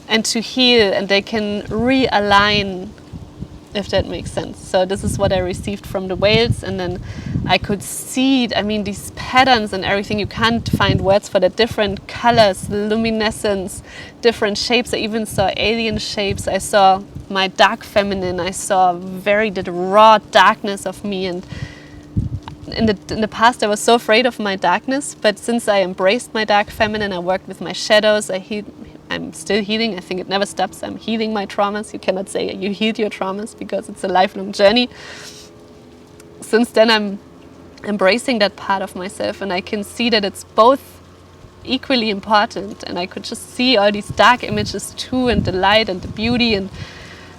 and to heal, and they can realign, if that makes sense. So this is what I received from the whales. And then I could see, these patterns and everything. You can't find words for the different colors, luminescence, different shapes. I even saw alien shapes. I saw my dark feminine. I saw the raw darkness of me. And in the past I was so afraid of my darkness, but since I embraced my dark feminine, I worked with my shadows. I'm still healing. I think it never stops. I'm healing my traumas. You cannot say you healed your traumas, because it's a lifelong journey. Since then I'm embracing that part of myself, and I can see that it's both equally important, and I could just see all these dark images too, and the light and the beauty, and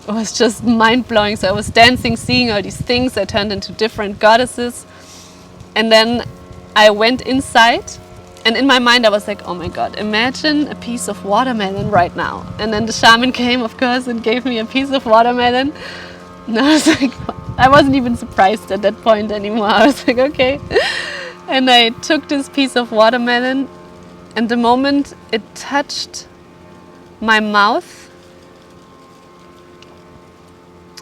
it was just mind-blowing. So I was dancing, seeing all these things. I turned into different goddesses, and then I went inside, and in my mind I was like, oh my god, imagine a piece of watermelon right now. And then the shaman came, of course, and gave me a piece of watermelon, and I was like, I wasn't even surprised at that point anymore. I was like, okay. And I took this piece of watermelon, and the moment it touched my mouth,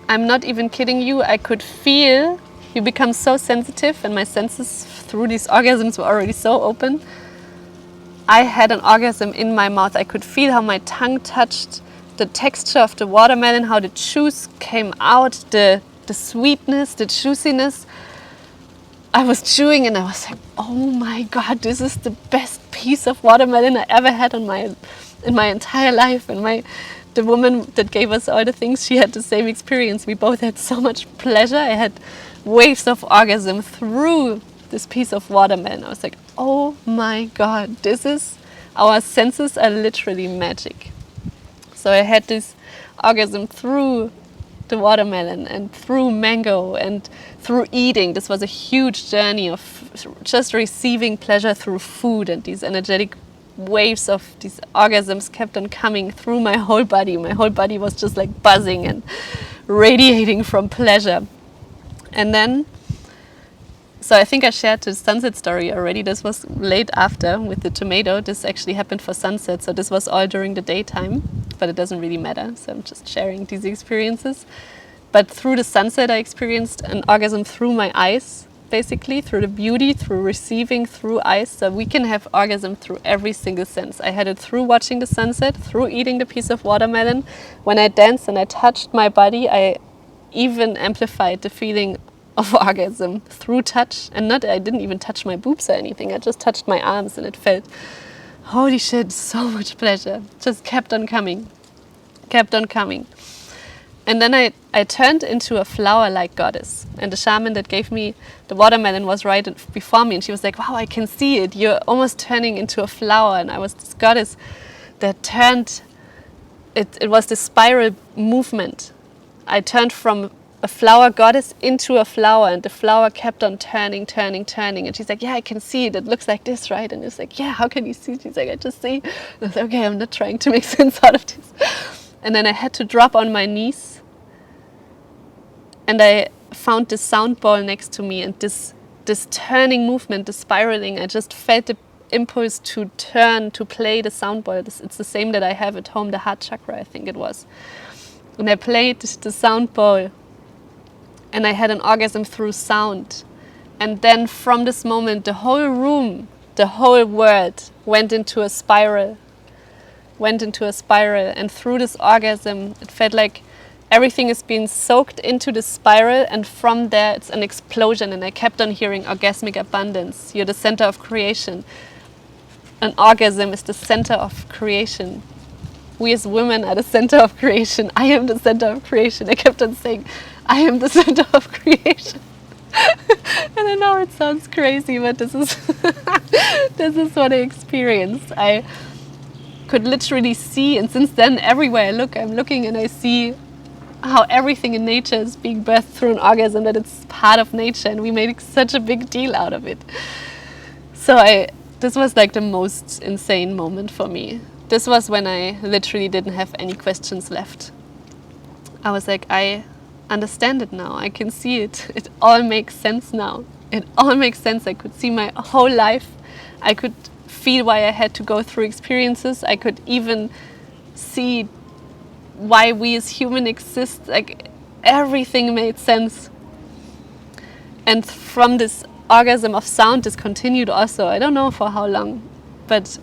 I'm not even kidding you, I could feel, you become so sensitive, and my senses through these orgasms were already so open. I had an orgasm in my mouth. I could feel how my tongue touched the texture of the watermelon, how the juice came out, the sweetness, the juiciness. I was chewing and I was like, oh my god, this is the best piece of watermelon I ever had in my entire life. And the woman that gave us all the things, she had the same experience. We both had so much pleasure. I had waves of orgasm through this piece of watermelon. I was like, oh my god, our senses are literally magic. So I had this orgasm through the watermelon and through mango and through eating. This was a huge journey of just receiving pleasure through food, and these energetic waves of these orgasms kept on coming through my whole body. My whole body was just like buzzing and radiating from pleasure. And then, so I think I shared the sunset story already. This was late after with the tomato. This actually happened for sunset, so this was all during the daytime, but it doesn't really matter. So I'm just sharing these experiences. But through the sunset, I experienced an orgasm through my eyes, basically, through the beauty, through receiving, through eyes. So we can have orgasm through every single sense. I had it through watching the sunset, through eating the piece of watermelon. When I danced and I touched my body, I even amplified the feeling of orgasm through touch. And I didn't even touch my boobs or anything. I just touched my arms, and it felt, holy shit, so much pleasure. Just kept on coming. And then I turned into a flower-like goddess. And the shaman that gave me the watermelon was right before me. And she was like, wow, I can see it. You're almost turning into a flower. And I was this goddess that turned, it was this spiral movement. I turned from a flower goddess into a flower, and the flower kept on turning. And she's like, yeah, I can see it. It looks like this, right? And it's like, yeah, how can you see? She's like, I just see. And I was like, okay, I'm not trying to make sense out of this. And then I had to drop on my knees, and I found this sound ball next to me, and this turning movement, the spiraling, I just felt the impulse to turn, to play the sound ball. It's the same that I have at home, the heart chakra, I think it was. And I played the sound ball, and I had an orgasm through sound. And then from this moment, the whole room, the whole world went into a spiral. And through this orgasm, it felt like everything is being soaked into the spiral, and from there it's an explosion. And I kept on hearing orgasmic abundance. You're the center of creation. An orgasm is the center of creation. We as women are the center of creation. I am the center of creation. I kept on saying, I am the center of creation. And I know it sounds crazy, but this is this is what I experienced. I could literally see, and since then everywhere I look, I'm looking and I see how everything in nature is being birthed through an orgasm, that it's part of nature, and we made such a big deal out of it. So this was like the most insane moment for me. This was when I literally didn't have any questions left. I was like, I understand it now. I can see it. It all makes sense now. It all makes sense. I could see my whole life. I could feel why I had to go through experiences. I could even see why we as humans exist. Like, everything made sense. And from this orgasm of sound, this continued also. I don't know for how long, but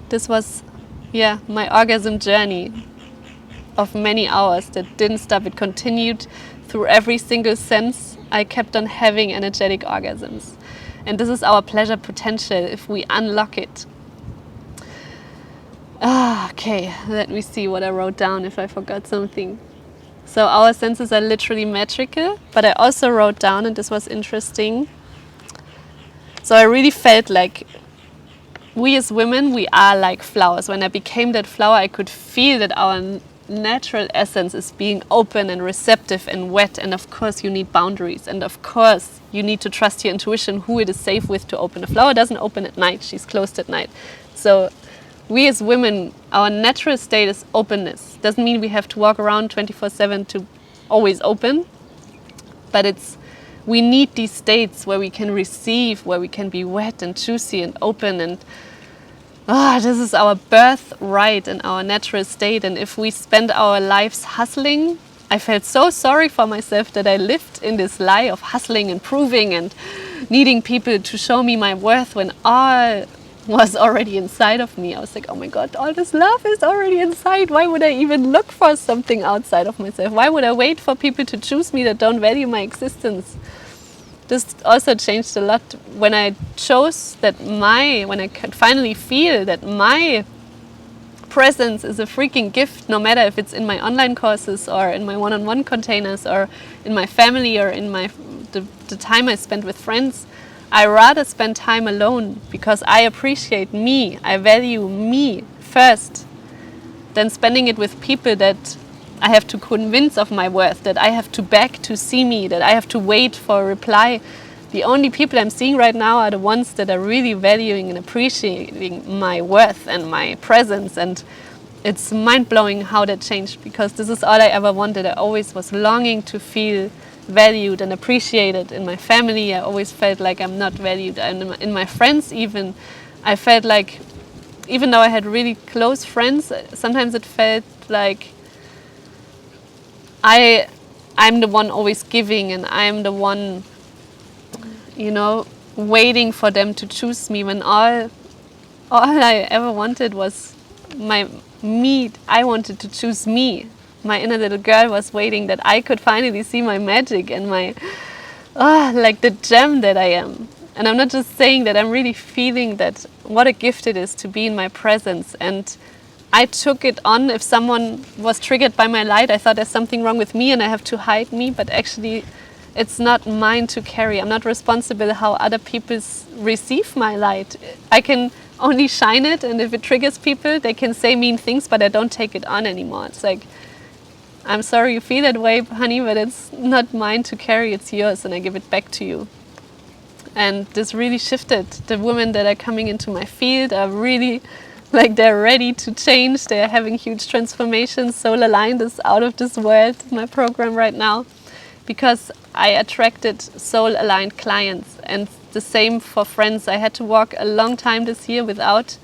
this was, my orgasm journey of many hours that didn't stop. It continued through every single sense. I kept on having energetic orgasms. And this is our pleasure potential if we unlock it. Okay, let me see what I wrote down if I forgot something. So our senses are literally magical, but I also wrote down, and this was interesting. So I really felt like we as women, we are like flowers. When I became that flower, I could feel that our natural essence is being open and receptive and wet. And of course, you need boundaries. And of course, you need to trust your intuition, who it is safe with to open. A flower doesn't open at night. She's closed at night. So we as women, our natural state is openness. Doesn't mean we have to walk around 24/7 to always open. But we need these states where we can receive, where we can be wet and juicy and open, and this is our birthright and our natural state. And if we spend our lives hustling, I felt so sorry for myself that I lived in this lie of hustling and proving and needing people to show me my worth when all was already inside of me. I was like, oh my God, all this love is already inside. Why would I even look for something outside of myself? Why would I wait for people to choose me that don't value my existence? This also changed a lot when I chose when I could finally feel that my presence is a freaking gift, no matter if it's in my online courses or in my one-on-one containers or in my family or in the time I spend with friends. I rather spend time alone because I appreciate me, I value me first, than spending it with people that I have to convince of my worth, that I have to beg to see me, that I have to wait for a reply. The only people I'm seeing right now are the ones that are really valuing and appreciating my worth and my presence. And it's mind-blowing how that changed, because this is all I ever wanted. I always was longing to feel valued and appreciated. In my family, I always felt like I'm not valued. And in my friends even, I felt like, even though I had really close friends, sometimes it felt like I'm the one always giving, and I'm the one, waiting for them to choose me, when all I ever wanted was me. I wanted to choose me. My inner little girl was waiting that I could finally see my magic and my like the gem that I am. And I'm not just saying that, I'm really feeling that what a gift it is to be in my presence. And I took it on. If someone was triggered by my light, I thought there's something wrong with me and I have to hide me, but actually it's not mine to carry. I'm not responsible how other people receive my light. I can only shine it, and if it triggers people, they can say mean things, but I don't take it on anymore. It's like, I'm sorry you feel that way, honey, but it's not mine to carry, it's yours, and I give it back to you. And this really shifted. The women that are coming into my field are really, they're ready to change. They're having huge transformations. Soul Aligned is out of this world, my program right now, because I attracted soul aligned clients. And the same for friends. I had to walk a long time this year without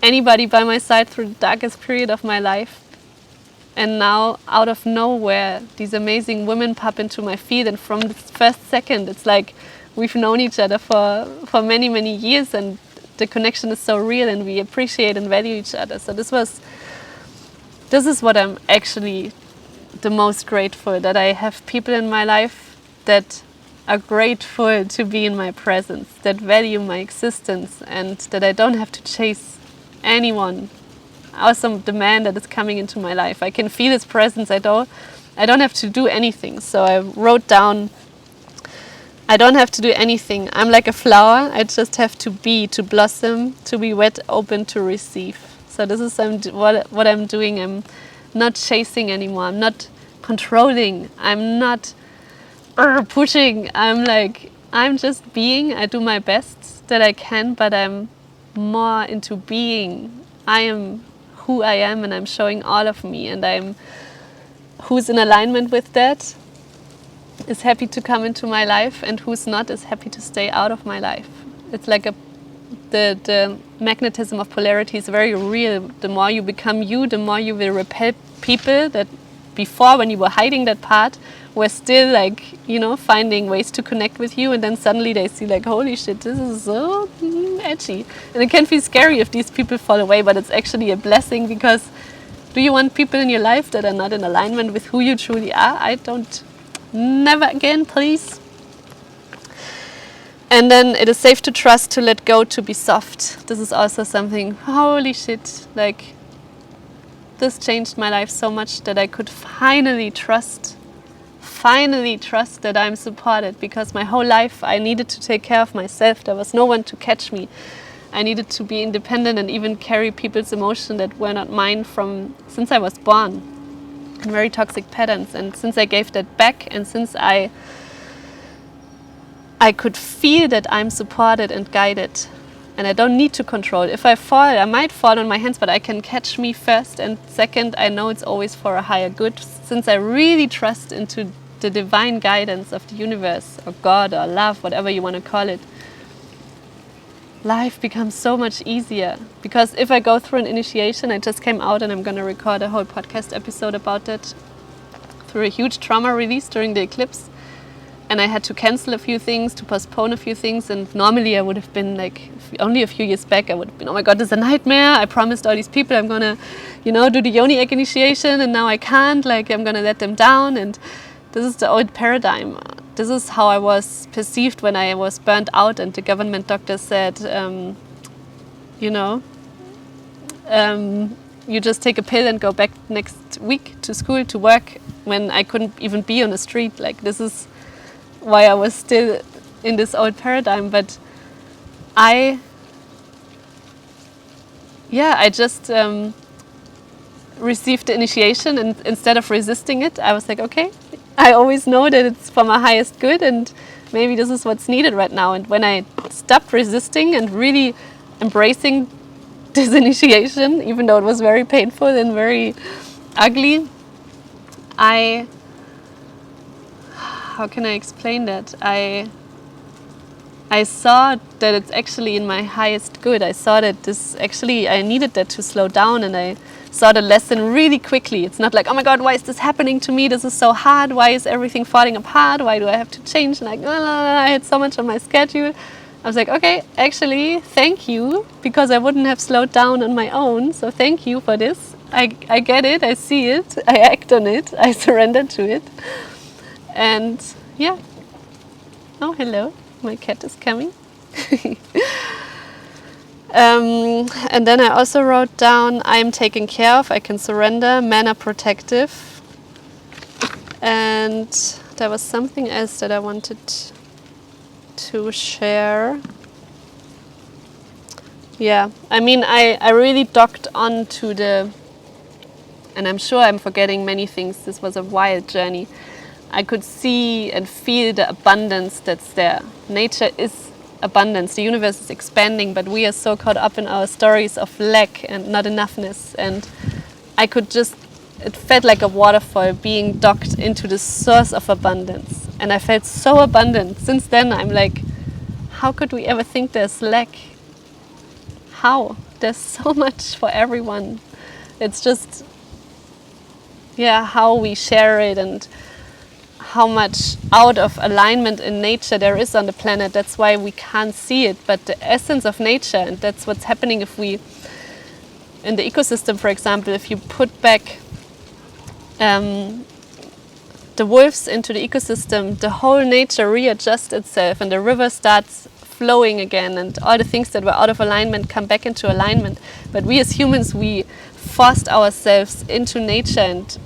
anybody by my side through the darkest period of my life. And now, out of nowhere, these amazing women pop into my feed, and from the first second, it's like we've known each other for many, many years, and the connection is so real, and we appreciate and value each other. So this is what I'm actually the most grateful, that I have people in my life that are grateful to be in my presence, that value my existence, and that I don't have to chase anyone. Also the man that is coming into my life, I can feel his presence. I don't have to do anything. So I wrote down, I don't have to do anything. I'm like a flower. I just have to be, to blossom, to be wet, open to receive. So this is what I'm doing. I'm not chasing anymore. I'm not controlling. I'm not pushing. I'm just being. I do my best that I can, but I'm more into being. I am who I am, and I'm showing all of me, and who's in alignment with that is happy to come into my life, and who's not is happy to stay out of my life. It's like the magnetism of polarity is very real. The more you become you, the more you will repel people that before, when you were hiding that part, were still finding ways to connect with you, and then suddenly they see holy shit, this is so edgy. And it can feel scary if these people fall away, but it's actually a blessing, because do you want people in your life that are not in alignment with who you truly are? I don't. Never again, please. And then it is safe to trust, to let go, to be soft. This is also something, holy shit, this changed my life so much, that I could finally trust that I'm supported, because my whole life I needed to take care of myself. There was no one to catch me. I needed to be independent and even carry people's emotions that were not mine from since I was born, in very toxic patterns. And since I gave that back, and since I could feel that I'm supported and guided, and I don't need to control. If I fall, I might fall on my hands, but I can catch me first, and second, I know it's always for a higher good. Since I really trust into the divine guidance of the universe, or God, or love, whatever you want to call it, life becomes so much easier. Because if I go through an initiation, I just came out and I'm going to record a whole podcast episode about that, through a huge trauma release during the eclipse. And I had to cancel a few things, to postpone a few things. And normally I would have been like, only a few years back, I would have been, oh my God, this is a nightmare. I promised all these people I'm going to, do the yoni egg initiation, and now I can't. Like, I'm going to let them down. And this is the old paradigm. This is how I was perceived when I was burnt out, and the government doctor said, you just take a pill and go back next week to school, to work, when I couldn't even be on the street. Like, this is why I was still in this old paradigm. But I just received the initiation, and instead of resisting it, I was like, okay, I always know that it's for my highest good, and maybe this is what's needed right now. And when I stopped resisting and really embracing this initiation, even though it was very painful and very ugly, how can I explain that? I saw that it's actually in my highest good. I saw that I needed that to slow down, and I saw the lesson really quickly. It's not like, oh my God, why is this happening to me? This is so hard. Why is everything falling apart? Why do I have to change? And I had so much on my schedule. I was like, okay, actually, thank you, because I wouldn't have slowed down on my own. So thank you for this. I get it. I see it. I act on it. I surrender to it. And yeah. Oh, hello. My cat is coming. And then I also wrote down, I am taken care of, I can surrender, men are protective. And there was something else that I wanted to share. Yeah, I mean, I really docked onto and I'm sure I'm forgetting many things, this was a wild journey. I could see and feel the abundance that's there. Nature is abundance, the universe is expanding, but we are so caught up in our stories of lack and not enoughness. And it felt like a waterfall being docked into the source of abundance. And I felt so abundant. Since then, I'm like, how could we ever think there's lack? How? There's so much for everyone. It's just, how we share it, and how much out of alignment in nature there is on the planet. That's why we can't see it, but the essence of nature, and that's what's happening if we, in the ecosystem, for example, if you put back the wolves into the ecosystem, the whole nature readjusts itself, and the river starts flowing again, and all the things that were out of alignment come back into alignment. But we as humans, we forced ourselves into nature and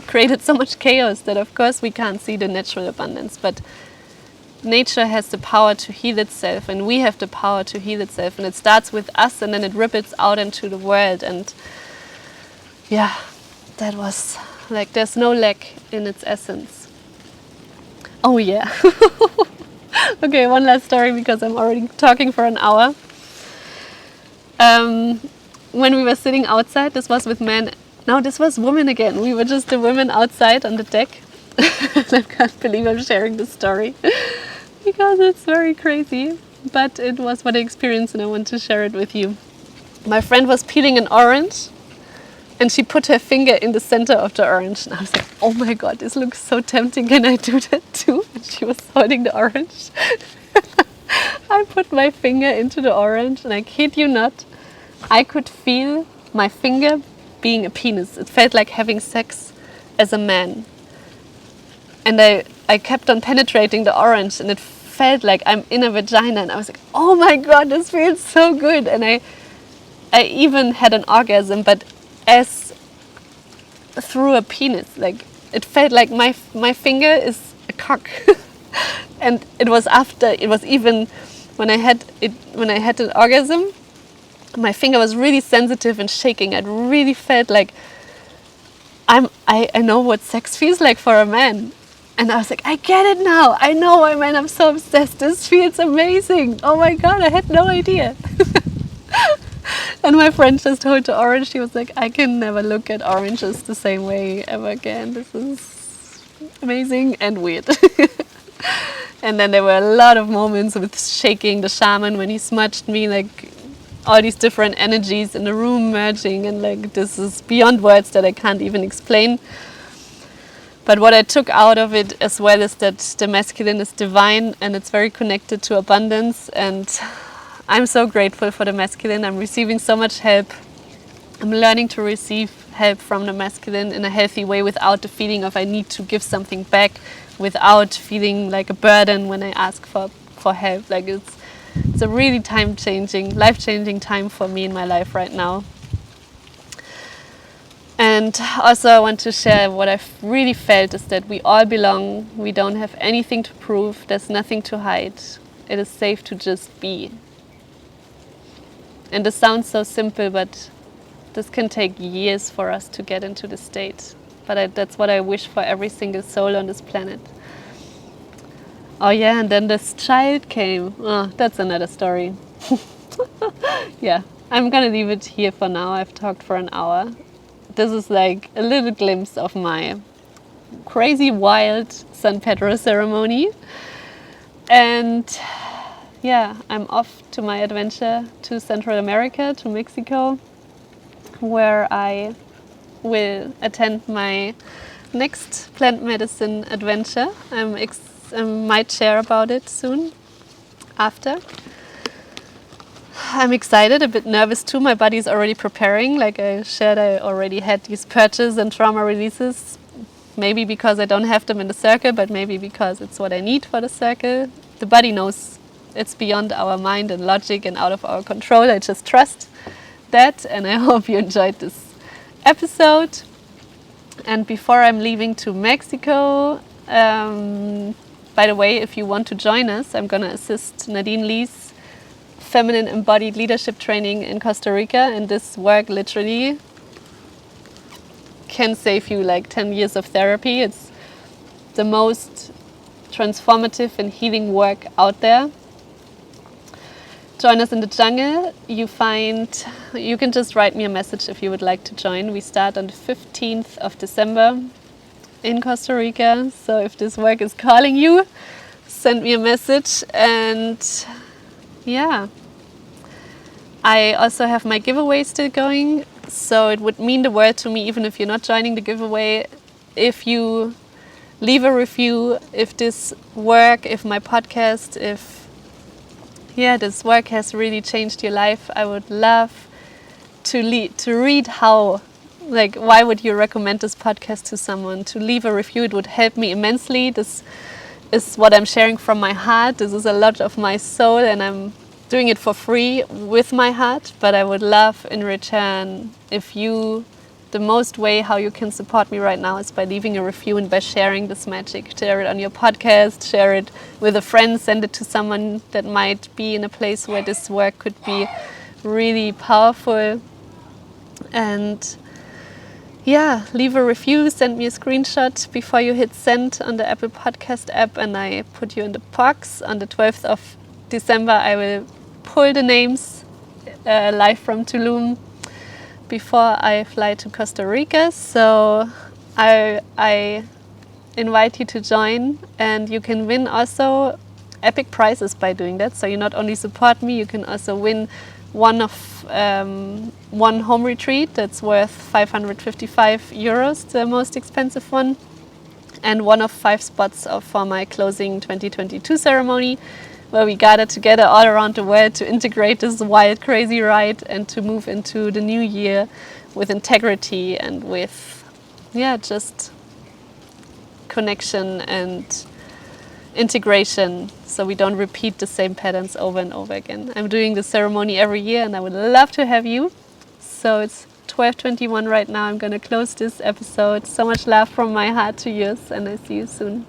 created so much chaos that of course we can't see the natural abundance. But nature has the power to heal itself, and we have the power to heal itself, and it starts with us, and then it ripples out into the world. And that was like, there's no lack in its essence. Oh yeah. Okay, one last story, because I'm already talking for an hour. When we were sitting outside, this was with men. No, this was women again. We were just the women outside on the deck. I can't believe I'm sharing this story because it's very crazy. But it was what I experienced, and I want to share it with you. My friend was peeling an orange, and she put her finger in the center of the orange. And I was like, oh my God, this looks so tempting. Can I do that too? And she was holding the orange. I put my finger into the orange, and I kid you not, I could feel my finger being a penis. It felt like having sex as a man. And I kept on penetrating the orange, and it felt like I'm in a vagina. And I was like, oh my God, this feels so good. And I even had an orgasm, but as through a penis. Like, it felt like my finger is a cock. And it was even when I had an orgasm, my finger was really sensitive and shaking. I really felt like I know what sex feels like for a man. And I was like, I get it now. I know why men are so obsessed. This feels amazing. Oh my God, I had no idea. And my friend just told to Orange, she was like, I can never look at oranges the same way ever again. This is amazing and weird. And then there were a lot of moments with shaking the shaman when he smudged me, like all these different energies in the room merging, and like this is beyond words that I can't even explain. But what I took out of it as well is that the masculine is divine and it's very connected to abundance, and I'm so grateful for the masculine. I'm receiving so much help. I'm learning to receive help from the masculine in a healthy way without the feeling of I need to give something back, without feeling like a burden when I ask for help. Like it's a really time-changing, life-changing time for me in my life right now. And also I want to share what I've really felt is that we all belong. We don't have anything to prove. There's nothing to hide. It is safe to just be. And this sounds so simple, but this can take years for us to get into the state. But that's what I wish for every single soul on this planet. Oh yeah, and then this child came. Oh, that's another story. Yeah, I'm gonna leave it here for now. I've talked for an hour. This is like a little glimpse of my crazy, wild San Pedro ceremony. And yeah, I'm off to my adventure to Central America, to Mexico, where I will attend my next plant medicine adventure. I might share about it soon after. I'm excited, a bit nervous too. My body's already preparing. Like I shared, I already had these purges and trauma releases. Maybe because I don't have them in the circle, but maybe because it's what I need for the circle. The body knows it's beyond our mind and logic and out of our control. I just trust that, and I hope you enjoyed this episode. And before I'm leaving to Mexico, by the way, if you want to join us, I'm going to assist Nadine Lee's feminine embodied leadership training in Costa Rica, and this work literally can save you like 10 years of therapy. It's the most transformative and healing work out there. Join us in the jungle. You can just write me a message if you would like to join. We start on the 15th of December in Costa Rica. So if this work is calling you, send me a message. And yeah, I also have my giveaway still going. So it would mean the world to me, even if you're not joining the giveaway, if you leave a review, if this work, if my podcast, if this work has really changed your life. I would love to read how, like, why would you recommend this podcast to someone? To leave a review, it would help me immensely. This is what I'm sharing from my heart. This is a lot of my soul, and I'm doing it for free with my heart. But I would love in return if the most way how you can support me right now is by leaving a review and by sharing this magic. Share it on your podcast, share it with a friend, send it to someone that might be in a place where this work could be really powerful. And yeah, leave a review, send me a screenshot before you hit send on the Apple Podcast app, and I put you in the box. On the 12th of December, I will pull the names live from Tulum before I fly to Costa Rica. So I invite you to join, and you can win also epic prizes by doing that. So you not only support me, you can also win one home retreat that's worth 555 euros, the most expensive one, and one of 5 spots for my closing 2022 ceremony, where we gather together all around the world to integrate this wild, crazy ride and to move into the new year with integrity and with, just connection and integration, so we don't repeat the same patterns over and over again. I'm doing the ceremony every year, and I would love to have you. So it's 12:21 right now. I'm going to close this episode. So much love from my heart to yours, and I see you soon.